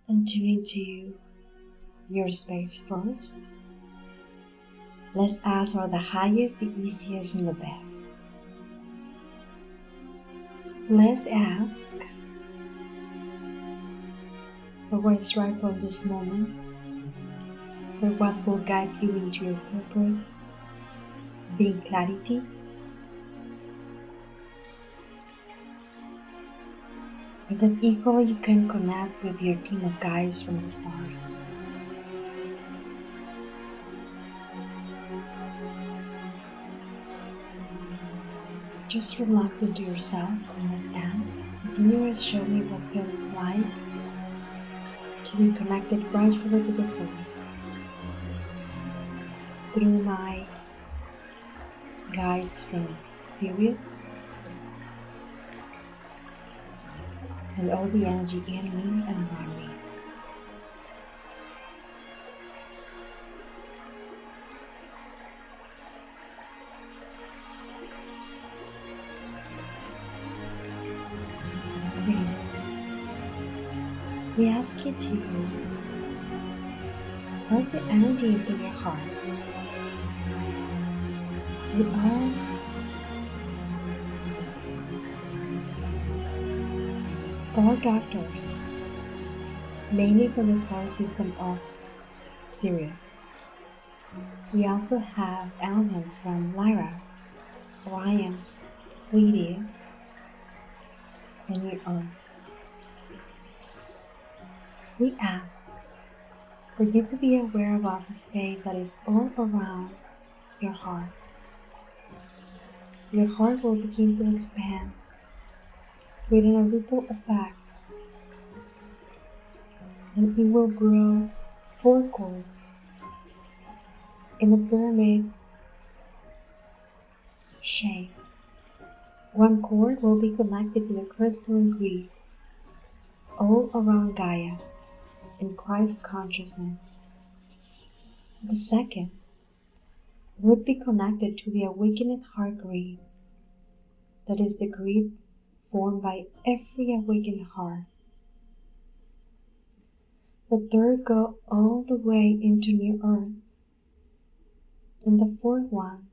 and tune into your space first. Let's ask for the highest, the easiest, and the best. Let's ask for what is right for this moment, for what will guide you into your purpose, being clarity. And then equally you can connect with your team of guides from the stars. Just relax into yourself and let's ask, if the universe show me what feels like to be connected rightfully to the source through my guides from Sirius and all the energy in me and around me. We ask you to pulse the energy into your heart. We are star doctors, mainly from the star system of Sirius. We also have elements from Lyra, Orion, Pleiades, and your own. We ask for you to be aware about the space that is all around your heart. Your heart will begin to expand, creating a ripple effect, and it will grow 4 chords in a pyramid shape. 1 chord will be connected to the crystalline grid all around Gaia in Christ consciousness. The second would be connected to the awakened heart grid, that is the grid formed by every awakened heart. The third go all the way into New Earth, and the fourth one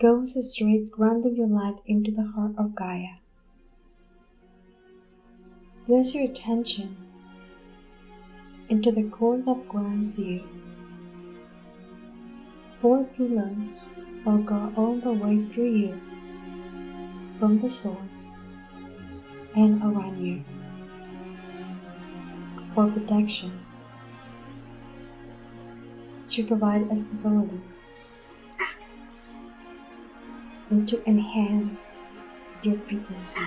goes straight, grounding your light into the heart of Gaia. Place your attention into the cord that grounds you. 4 pillars will go all the way through you, from the source and around you, for protection, to provide a stability, and to enhance your frequency.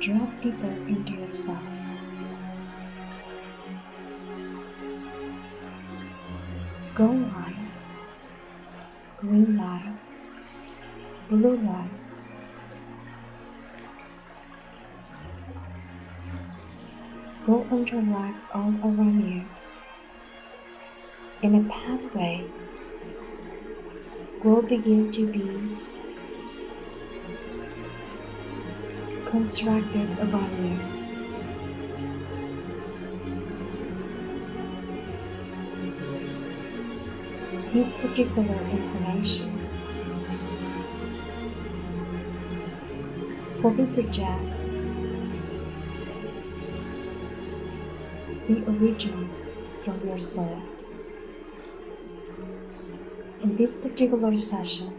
Drop deeper into yourself. Go light, green light, blue light, go under light all around you. In a pathway will begin to be constructed around you. This particular information will project the origins from your soul. In this particular session,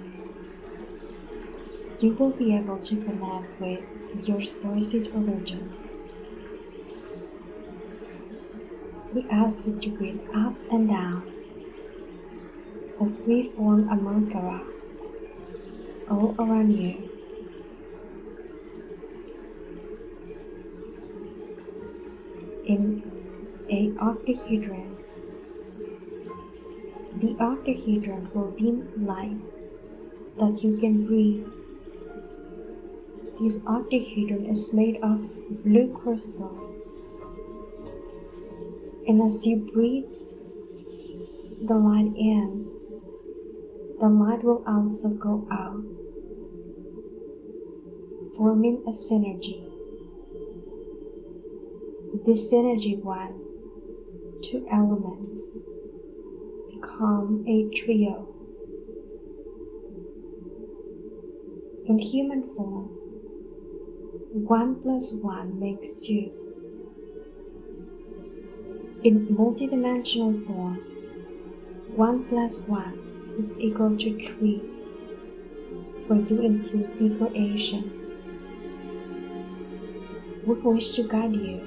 you will be able to connect with your starseed origins. We ask you to breathe up and down as we form a mandala all around you. In a octahedron, the octahedron will beam light that you can breathe. This octahedron is made of blue crystal, and as you breathe the light in, the light will also go out, forming a synergy. This synergy, one, two elements, become a trio. In human form, 1 plus 1 makes 2. In multidimensional form, 1 plus 1 is equal to 3, where you include the creation. We wish to guide you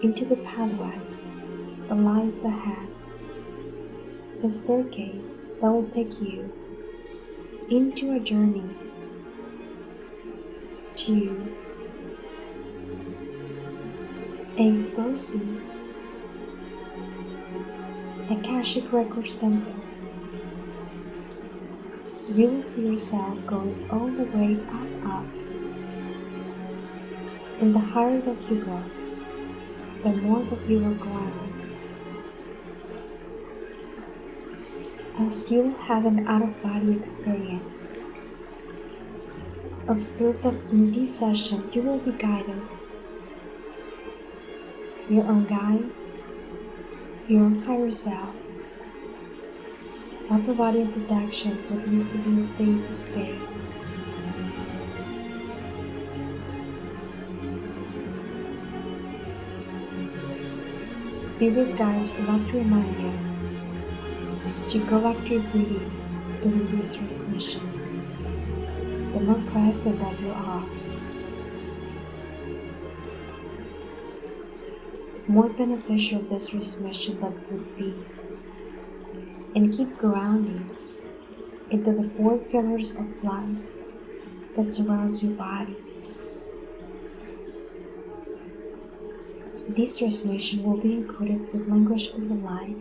into the pathway that lies ahead, a staircase that will take you into a journey to a Starseed, Akashic Records Temple. You will see yourself going all the way up. And the higher that you go, the more that you will ground. As you will have an out-of-body experience, observe that in this session you will be guided. Your own guides, your own higher self, are providing protection for this to be a safe space. Serious guides would like to remind you to go back to your breathing during this transmission. The more present that you are, the more beneficial this transmission that would be. And keep grounding into the 4 pillars of light that surrounds your body. This transmission will be encoded with language of the light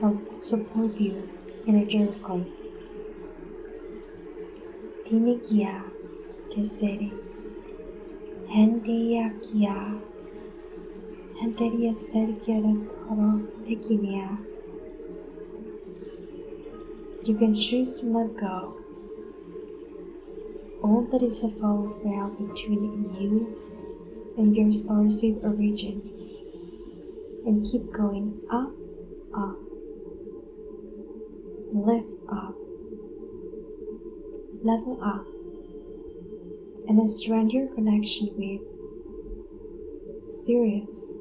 that will support you energetically. Tinikia tesere, hendia kia, henderia serkia toro tekinia. You can choose to let go all that is a false veil between you and your starseed origin, and keep going up, lift up, level up, and strengthen your connection with Sirius,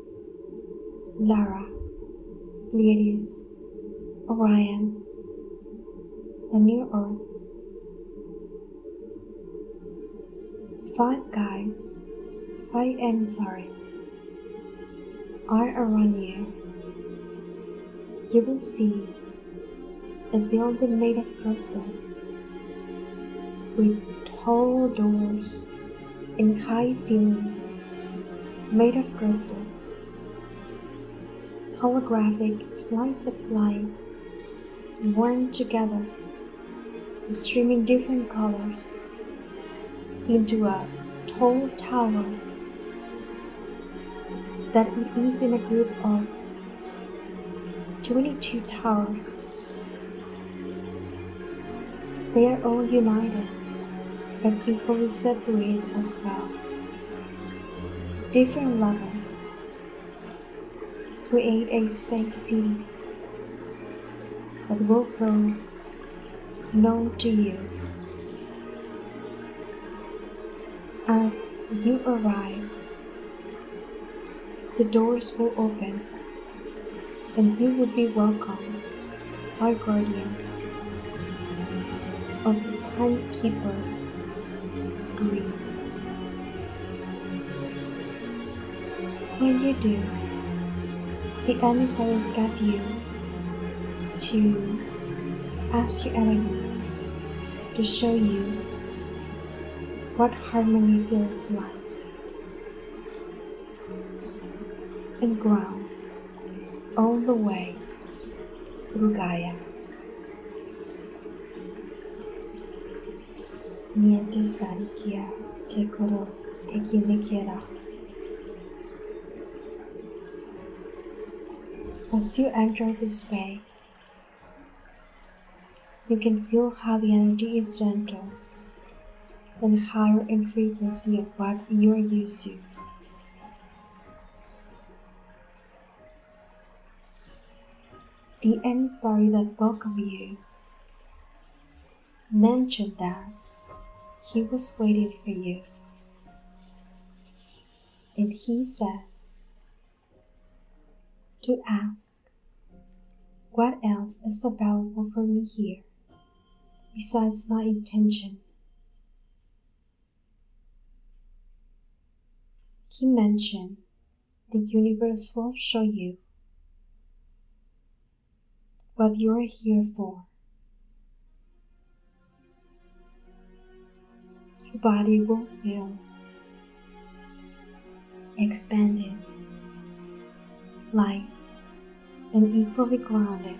Lara, Pleiades, Orion, and New Earth. 5 guides, 5 emissaries are around you. You will see a building made of crystal with tall doors and high ceilings made of crystal. Holographic slices of light blend together, streaming different colors into a tall tower that it is in a group of 22 towers. They are all united but equally separated as well. Different levels create a space city that will grow known to you. As you arrive, the doors will open and you will be welcomed by guardian of the timekeeper Green. When you do, the emissaries guide you to ask your enemy to show you what harmony feels like, and ground all the way through Gaia. Niente sarikia te koro te kinikera. As you enter the space, You can feel how the energy is gentle and higher in frequency of what you are used to. The emissary that welcomed you mentioned that he was waiting for you, and he says to ask, what else is available for me here besides my intention? He mentioned the universe will show you what you are here for. Your body will feel expanded, light, and equally grounded.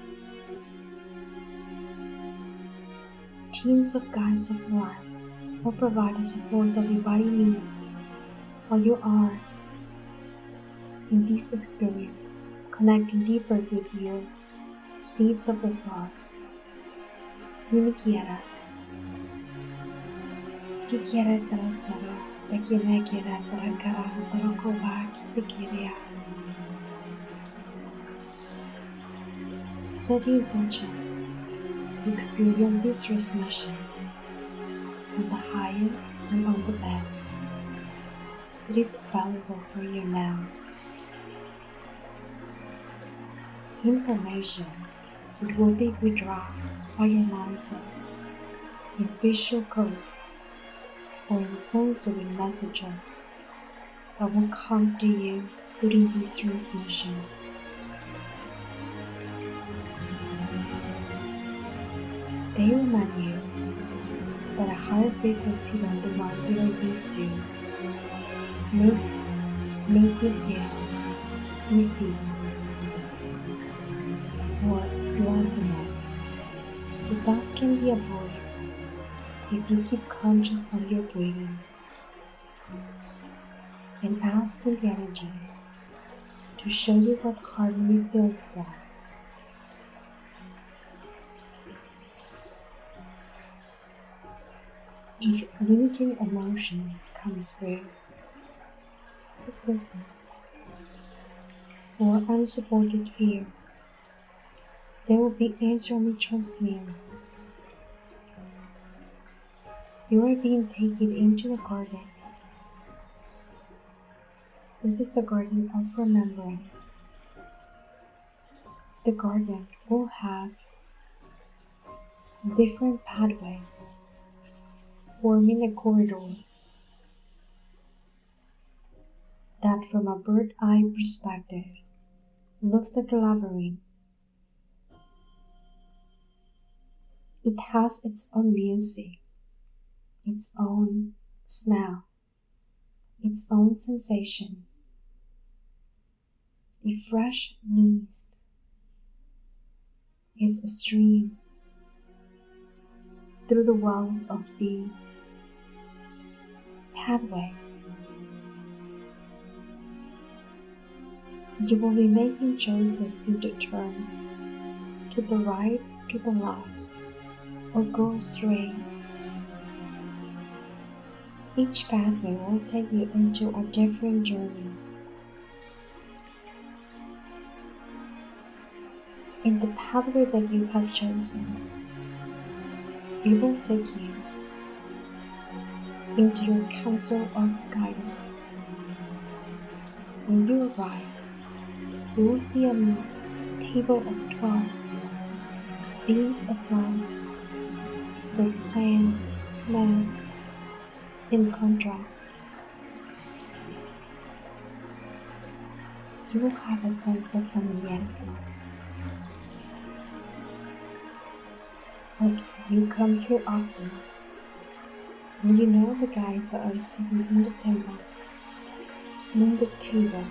Teams of guides of light will provide the support that your body needs while you are in this experience, connecting deeper with your seeds of the stars. Ni quiera que quiera trasera, de quien me quiera tracara, tracoba, que te quiera. Set the intention to experience this transmission on the highest and on the best. It is available for you now. Information it will be withdrawn by your mindset in visual codes or in sensory messages that will come to you during this transmission. They remind you that a higher frequency than the one you are used to make you feel easy or drowsiness. But that can be avoided if you keep conscious of your breathing and ask the energy to show you what harmony feels like. If limiting emotions comes through, resistance, or unsupported fears, they will be instantly transmuted. You are being taken into a garden. This is the garden of remembrance. The garden will have different pathways forming a corridor that from a bird's eye perspective looks like a labyrinth. It has its own music, its own smell, its own sensation. A fresh mist is a stream through the walls of the pathway. You will be making choices to turn to the right, to the left, or go straight. Each pathway will take you into a different journey. In the pathway that you have chosen, it will take you into your council of guidance. When you arrive, you will see a table of 12 beings of light with plants, lands, in contrast. You will have a sense of familiarity. Like you come here often, and you know the guys that are sitting in the temple, in the table.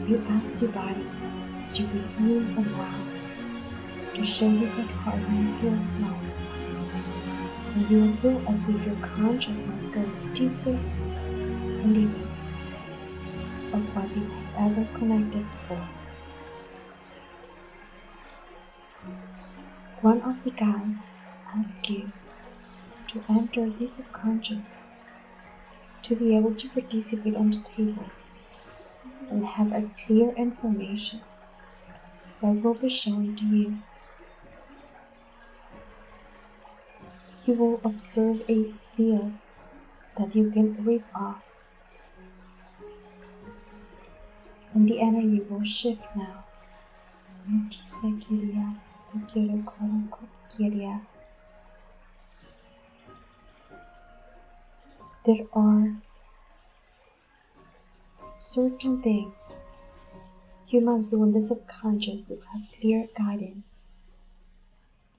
You ask your body to breathe in and out to show you what harmony feels like, and you will feel as if your consciousness goes deeper and deeper of what you have ever connected before. One of the guides asks you to enter the subconscious to be able to participate on the table and have a clear information that will be shown to you. You will observe a seal that you can rip off, and the energy will shift now. There are certain things you must do in the subconscious to have clear guidance.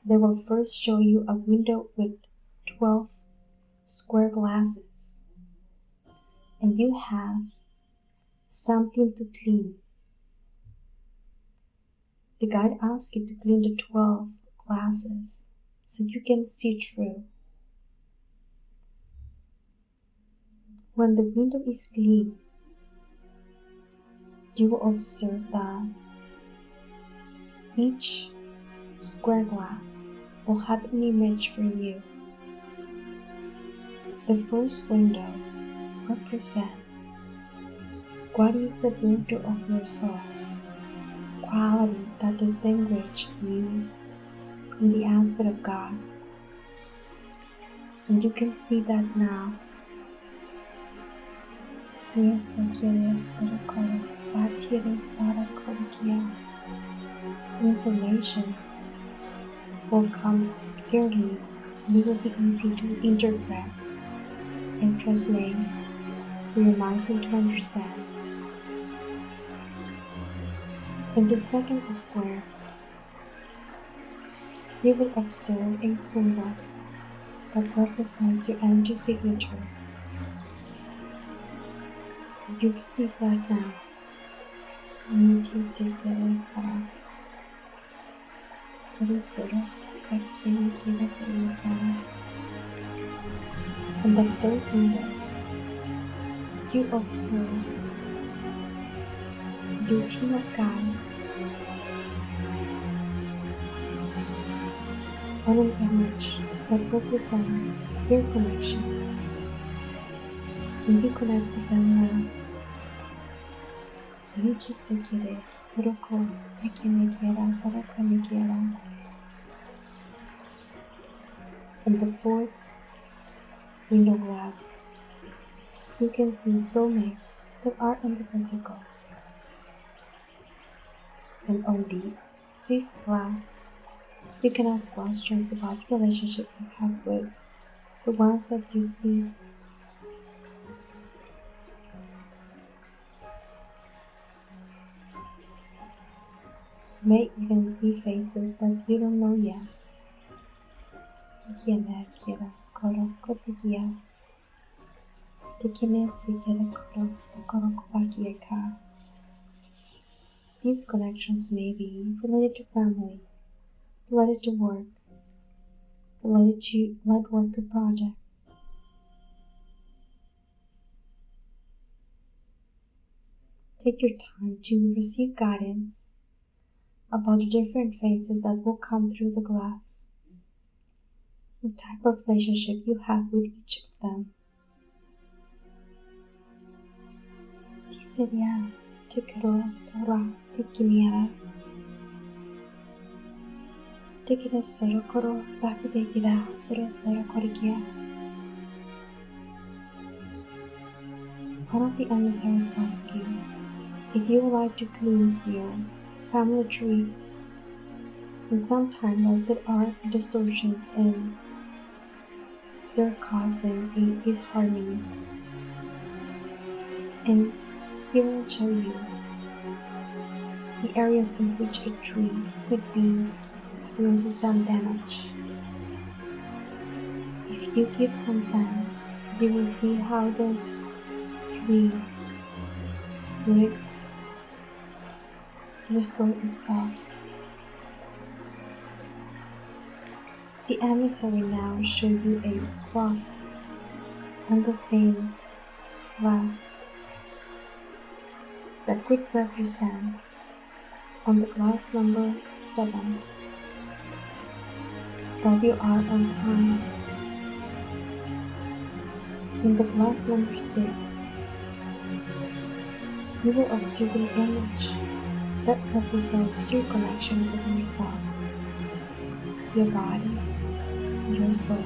They will first show you a window with 12 square glasses, and you have something to clean. The guide asks you to clean the 12 glasses so you can see through. When the window is clean, you will observe that each square glass will have an image for you. The first window represents what is the virtue of your soul, quality that distinguishes you from the aspect of God. And you can see that now. Information will come clearly and it will be easy to interpret and translate for your mind to understand. In the second square, you will observe a symbol that represents your energy signature. You receive that now. And the third window, you observe your team of guides and an image that represents your connection. And you connect with them now. In the fourth window glass, you can see soulmates that are in the physical. And on the fifth glass, you can ask questions about the relationship you have with the ones that you see. You may even see faces that you don't know yet. These connections may be related to family, related to work, related to light worker project. Take your time to receive guidance about the different phases that will come through the glass, the type of relationship you have with each of them. Tiseria, Tikiro, Tora, Tikiniara, Tikira Sorokoro, Bakidekira, Sorokorikia. One of the emissaries asks you if you would like to cleanse your family tree, and sometimes there are distortions and they're causing a disharmony. And he will show you the areas in which a tree could be experiencing some damage. If you give consent, you will see how those tree would restore itself. The emissary now show you a clock on the same glass that could represent on the glass number 7 that you are on time. In the glass number 6, you will observe an image that represents your connection with yourself, your body, your soul,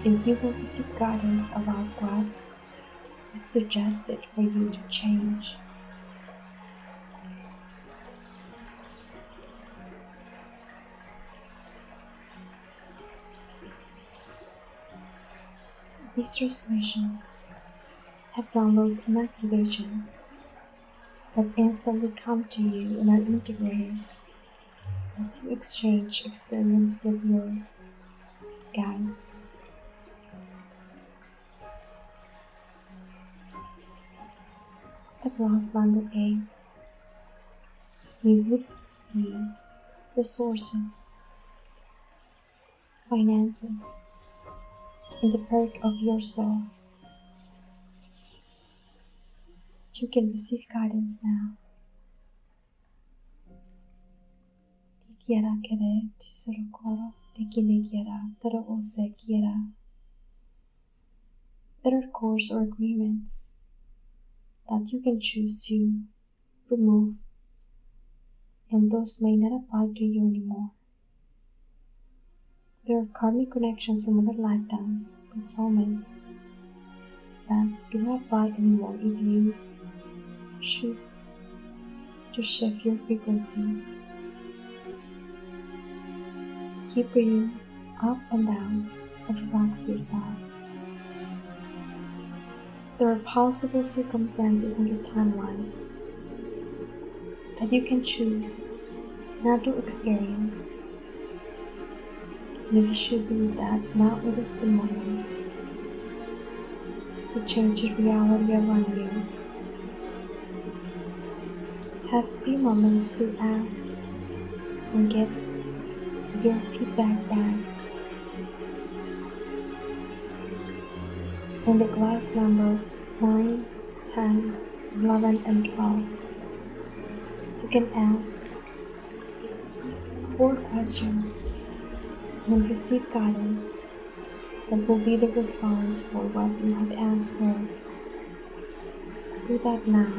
and you will receive guidance about what is suggested for you to change. These transmissions have downloads and activations that instantly come to you and are integrated as you exchange experience with your guides. The glass number 8, you would see resources, finances, in the part of your soul. You can receive guidance now. Quiera querer, tesoro coro, te quien quiera, pero ose quiera. There are codes or agreements that you can choose to remove, and those may not apply to you anymore. There are karmic connections from other lifetimes with soulmates that do not apply anymore if you choose to shift your frequency. Keep breathing up and down and relax yourself. There are possible circumstances in your timeline that you can choose not to experience. And if you choose to do that, now it is the moment to change the reality around you. Have a few moments to ask and get your feedback back. In the glass number 9, 10, 11, and 12, you can ask 4 questions and receive guidance that will be the response for what you have asked for. Do that now.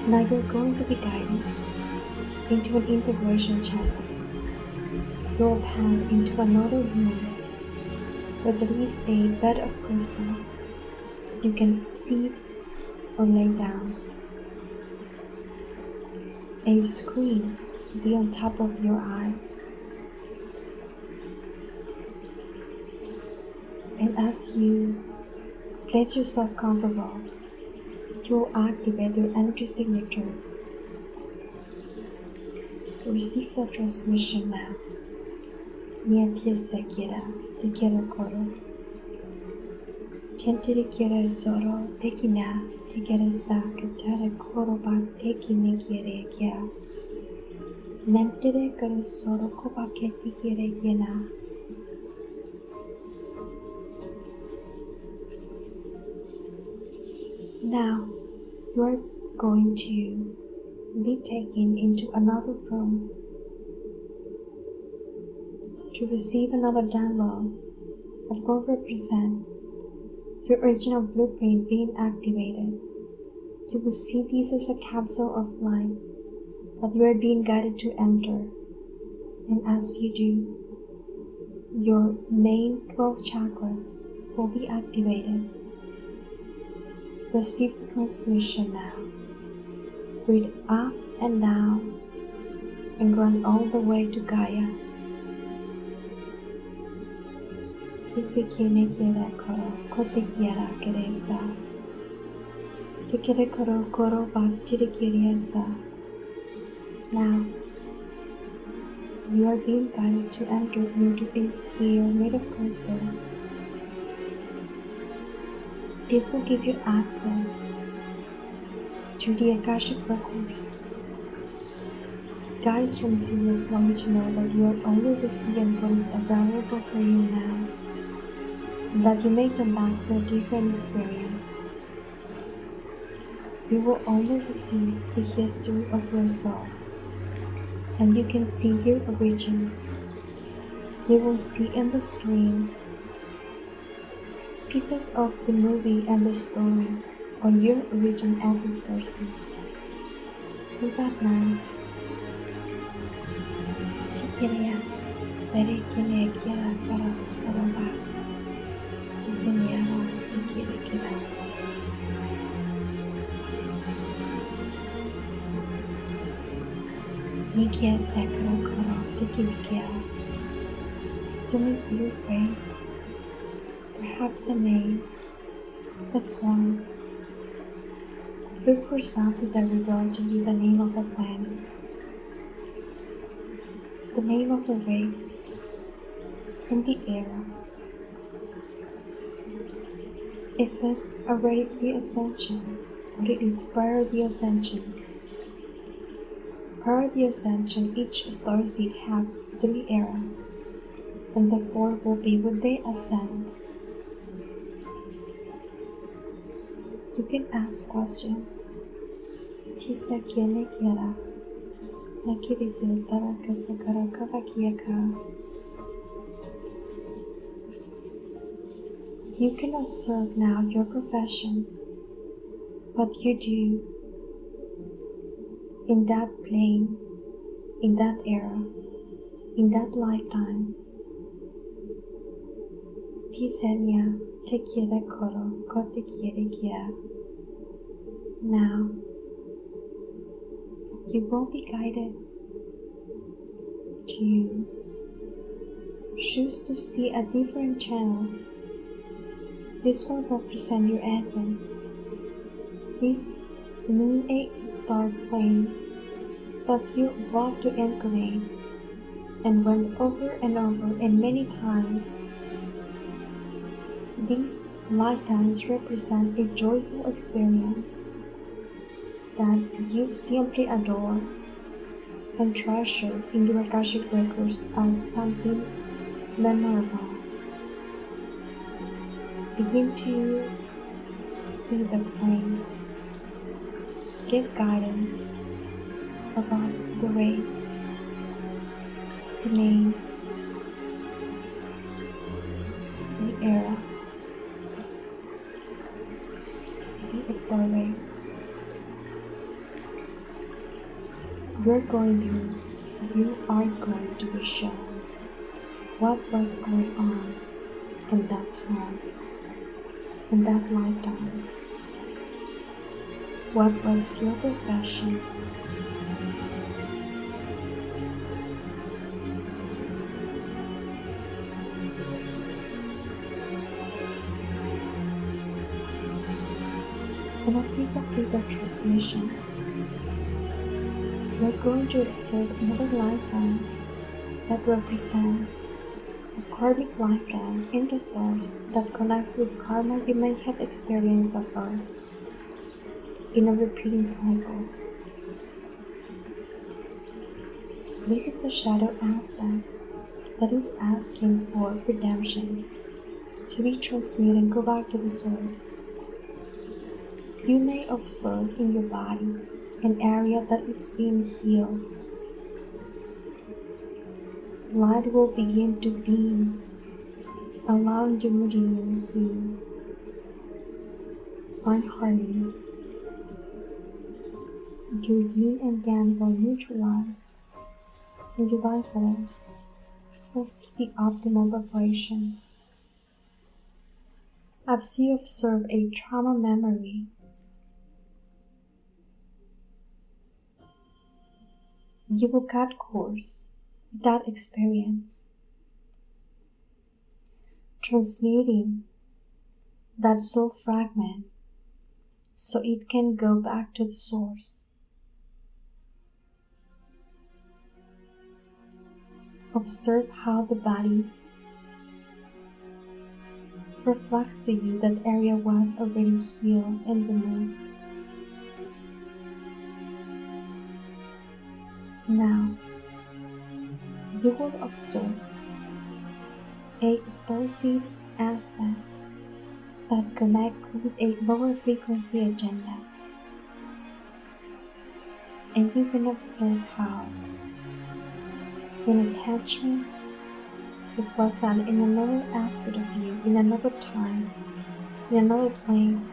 Now you're going to be guided into an integration channel. You will pass into another room where there is a bed of crystal that you can sit or lay down. A screen will be on top of your eyes. And as you place yourself comfortable, you will activate your energy signature. Receive the transmission now. Niente se quiera, te quiero coro. Gente te quiere solo, te quina, te quiere sa, que te coro ba te quine quiere kia. Nente de quiere solo, copa que te quiere quina. Now, you are going to be taken into another room to receive another download that will represent your original blueprint being activated. You will see this as a capsule of light that you are being guided to enter, and as you do, your main 12 chakras will be activated. Receive the transmission now. Breathe up and down and run all the way to Gaia. Kisi kine quiera koro, kote quiera queresa. Te quiere koro koro bak te queresa. Now, you are being guided to enter into a sphere made of crystal. This will give you access to the Akashic records. Guides from Sirius want you to know that you are only receiving what is available for you now, and that you may come back for a different experience. You will only receive the history of your soul, and you can see your origin. You will see in the screen pieces of the movie and the story on your origin as a starseed. Do that now. Chikiria, sere kine kira para paramba. Isiniara, tikira kira. Nikia sekara koro, tikinikia. You may see your face, perhaps the name, the form. Look for something that reveals to you the name of a planet, the name of a race, and the era. If it's already the ascension, or it is prior the ascension. Prior the ascension, each starseed have 3 eras, and the 4 will be when they ascend. You can ask questions. Tisa kiene kiera, nakiri tara kasakara kavakiaka. You can observe now your profession, what you do in that plane, in that era, in that lifetime. Pisenia te quiere koro, kote quiere kia. Now, you will be guided to choose to see a different channel. This will represent your essence. This means a star plane that you love to incarnate and went over and over and many times. These lifetimes represent a joyful experience that you simply adore and treasure in your Akashic records as something memorable. Begin to see the plane. Give guidance about the race, the name, the era, the star race. You are going to be shown what was going on in that time, in that lifetime. What was your profession? And as you complete that transmission, you're going to observe another lifetime that represents a karmic lifetime in the stars that connects with karma you may have experienced on Earth in a repeating cycle. This is the shadow aspect that is asking for redemption, to be transmuted and go back to the source. You may observe in your body an area that it's being healed. Light will begin to beam, allowing your meridians to find harmony. Your yin and yang will neutralize, and your life force will see the optimal vibration. As you observe a trauma memory, you will cut course with that experience, transmuting that soul fragment so it can go back to the source. Observe how the body reflects to you that area was already healed and removed. Now, you will observe a starseed aspect that connects with a lower frequency agenda, and you can observe how an attachment that was in another aspect of you, in another time, in another plane,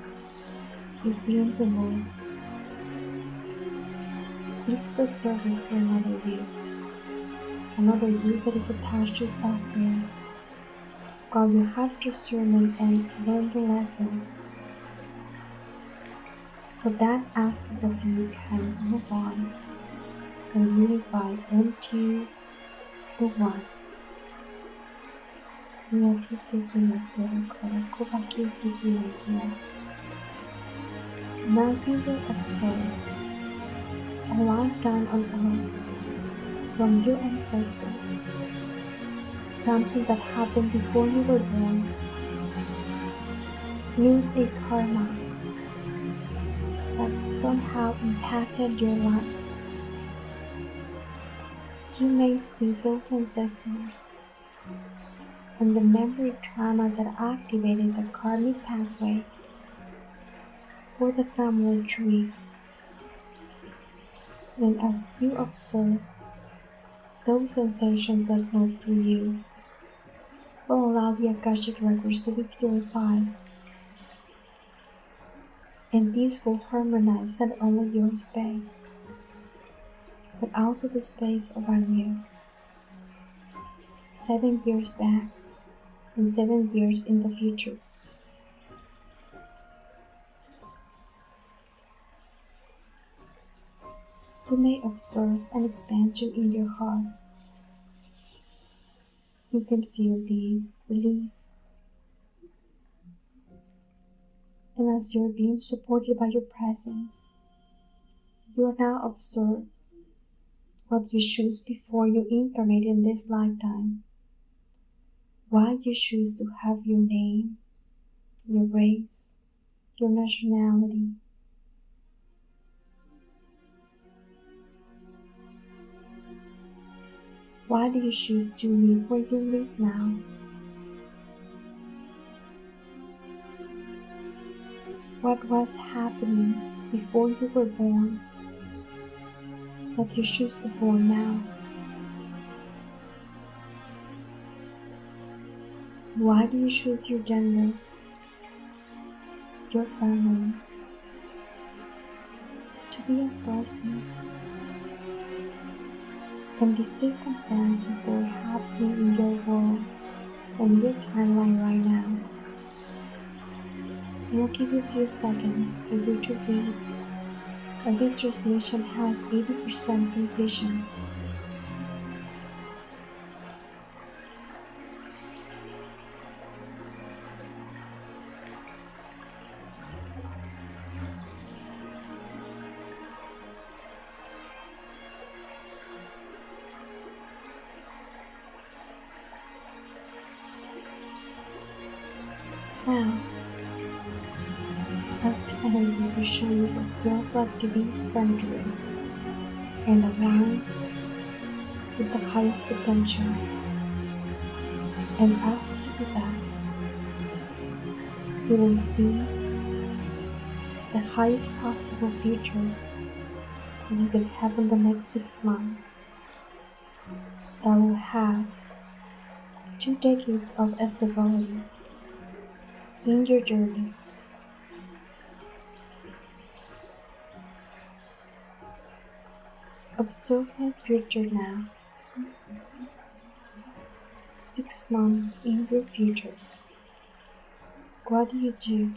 is being removed. This is a service for another you that is attached to self-care, while you have discernment and learn the lesson, so that aspect of you can move on and unify into the one. Now you will observe a lifetime on earth from your ancestors, something that happened before you were born, means a karma that somehow impacted your life. You may see those ancestors and the memory trauma that activated the karmic pathway for the family tree. Then as you observe, those sensations that move through you will allow the Akashic records to be purified, and these will harmonize not only your space, but also the space around you. 7 years back and 7 years in the future. You may observe an expansion in your heart. You can feel the relief. And as you're being supported by your presence, you are now observe what you choose before you incarnate in this lifetime. Why you choose to have your name, your race, your nationality. Why do you choose to live where you live now? What was happening before you were born that you choose to born now? Why do you choose your gender, your family, to be a starseed? And the circumstances that are happening in your world and your timeline right now. And we'll give you a few seconds for you to read, as this transmission has 80% completion. Now, I was trying to show you what feels like to be centered and aligned with the highest potential. And as you do that, you will see the highest possible future that you can have in the next 6 months that will have 2 decades of stability in your journey. Observe that future now. 6 months in your future. What do you do?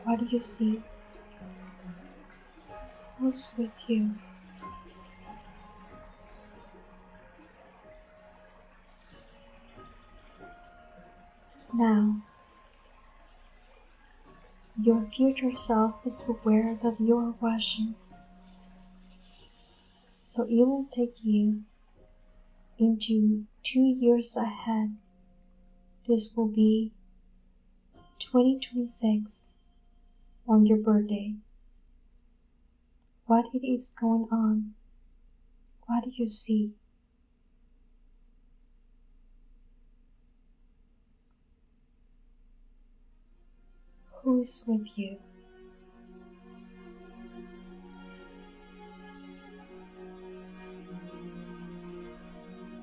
What do you see? Who's with you? Now, your future self is aware that you are watching, so it will take you into 2 years ahead. This will be 2026 on your birthday. what it is going on. What do you see? Who is with you?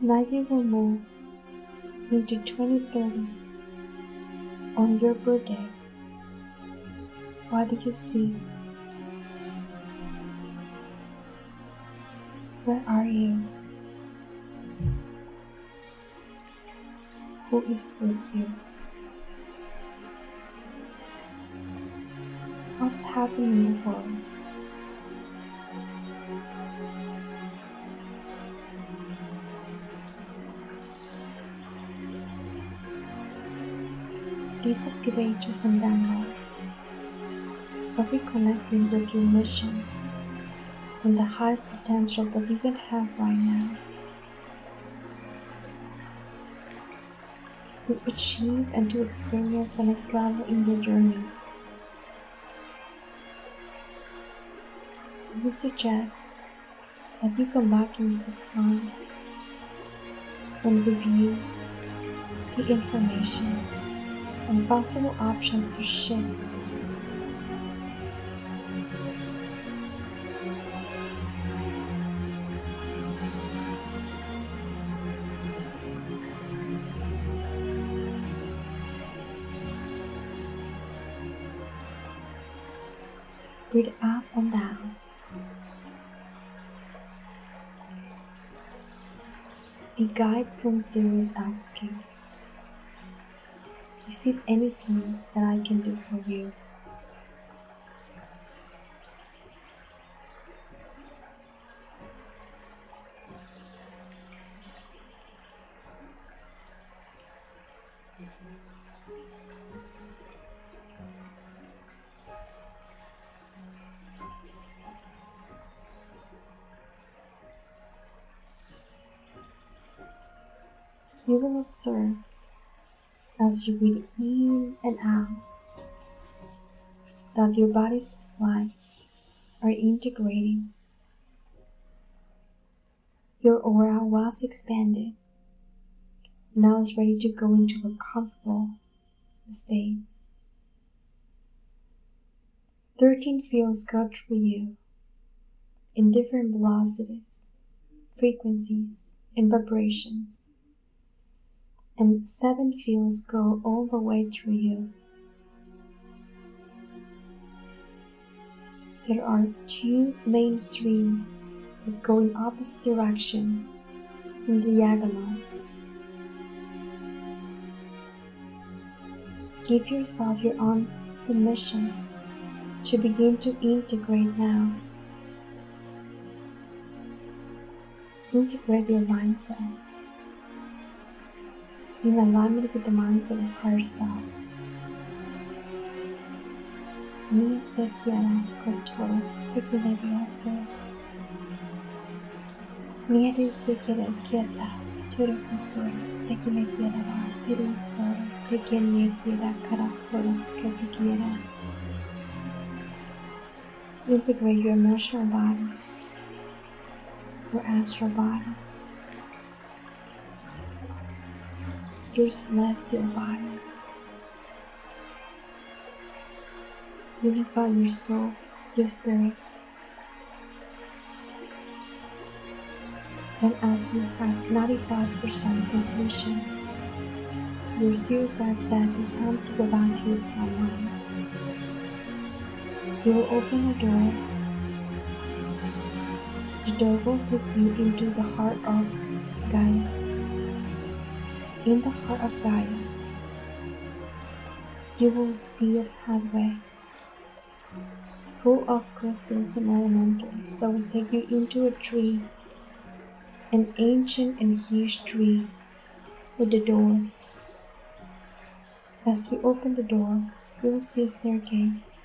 Now you will move into 2030 on your birthday. What do you see? Where are you? Who is with you? What's happening in the world? Deactivate just some downloads. Are reconnecting with your mission and the highest potential that you can have right now to achieve and to experience the next level in your journey. We suggest that you come back in 6 months and review the information and possible options to shift. Breathe up and down. The guide from Zeus asks you, is it anything that I can do for you? You will observe as you breathe in and out that your bodies of light are integrating. Your aura was expanded, now is ready to go into a comfortable state. 13 fields go through you in different velocities, frequencies, and vibrations. And 7 fields go all the way through you. There are 2 main streams that go in opposite direction in diagonal. Give yourself your own permission to begin to integrate now. Integrate your mindset in alignment with the mindset of higher self. Ni se quiera control te quiere hacer. Ni se quiere quieta, turu kusur te quiere quiera va, tiri soro te quiere quiera caracoro que te quiera. Integrate your emotional body, your astral body, your celestial body. Unify your soul, your spirit. And as you have 95% completion, your serious guide says it's time to go back to your timeline. You will open a door. The door will take you into the heart of Gaia. In the heart of Gaia, you will see a pathway full of crystals and elementals that will take you into a tree, an ancient and huge tree with a door. As you open the door, you will see a staircase.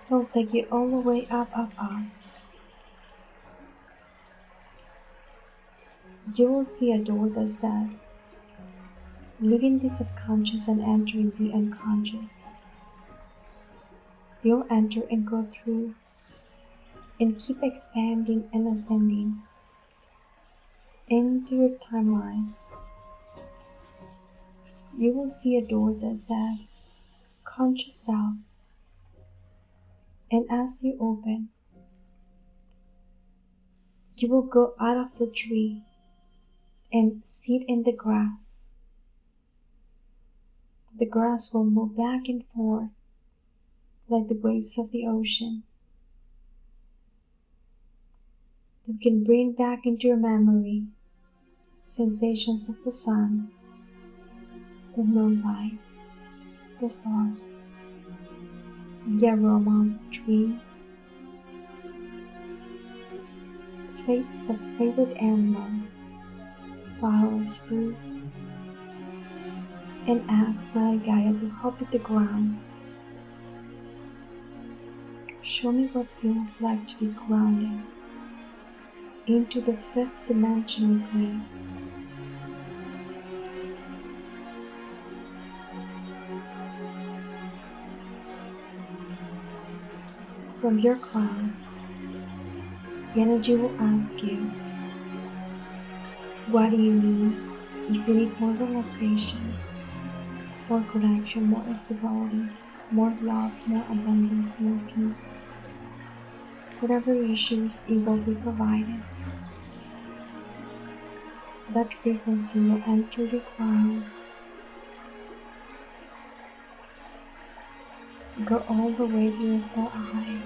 It will take you all the way up, up, up. You will see a door that says, leaving the subconscious and entering the unconscious. You'll enter and go through and keep expanding and ascending into your timeline. You will see a door that says Conscious Self, and as you open, you will go out of the tree and sit in the grass. The grass will move back and forth like the waves of the ocean. You can bring back into your memory sensations of the sun, the moonlight, the stars, the aroma of the trees, the faces of favorite animals, flowers, fruits, and ask Mother Gaia to help with the ground. Show me what it feels like to be grounded into the fifth dimensional plane. From your crown, the energy will ask you, what do you need? If you need more relaxation, more connection, more stability, more love, more abundance, more peace. Whatever issues, it will be provided. That frequency will enter your crown, go all the way to your third eye,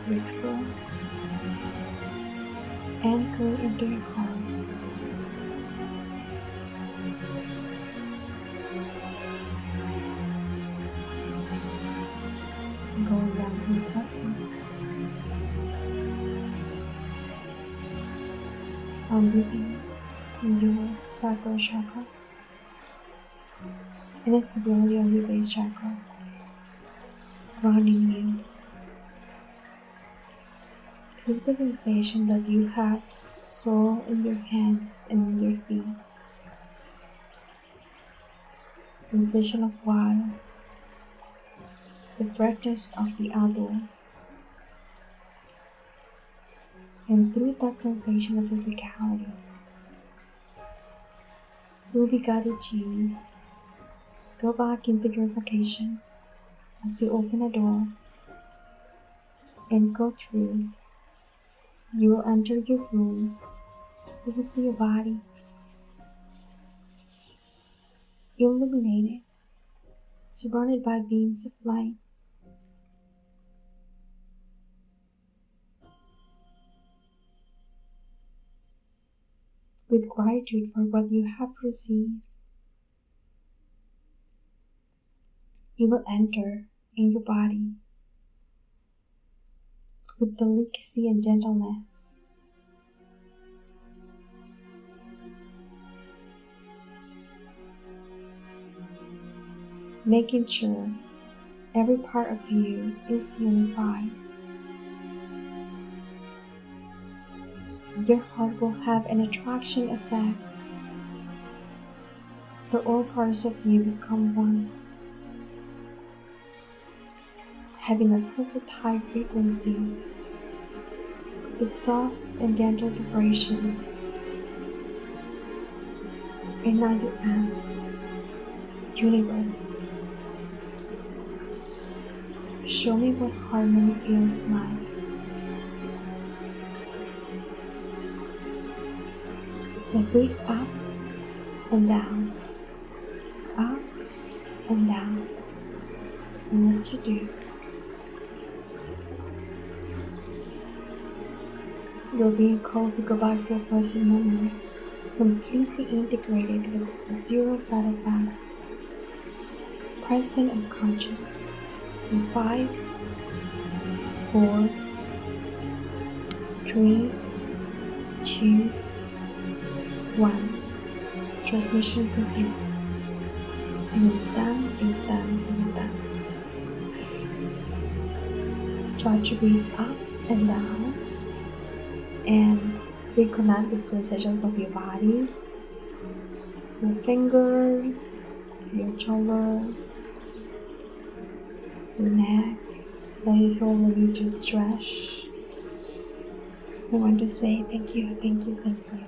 your throat, and go into your heart. Going down to your plexus, on the east, in your sacral chakra, and instability on your base chakra, grounding you. Feel the sensation that you have soul in your hands and in your feet. Sensation of wild, the freshness of the outdoors. And through that sensation of physicality, you will be guided to go back into your location as you open a door and go through. You will enter your room. You will see your body illuminated, surrounded by beams of light. With gratitude for what you have received, you will enter in your body with delicacy and gentleness. Making sure every part of you is unified. Your heart will have an attraction effect, so all parts of you become one, having a perfect high frequency with the soft and gentle vibration. And now you ask, Universe, show me what harmony feels like. Now breathe up and down, up and down. And as you do, you'll be called to go back to the present moment, completely integrated with zero side effect, present and conscious. In 5, 4, 3, 2, 1. Transmission complete. And it's done, it's done, it's done. Try to breathe up and down and reconnect with sensations of your body, your fingers, your shoulders, your neck, Let it feel ready to stretch. I want to say thank you, thank you, thank you.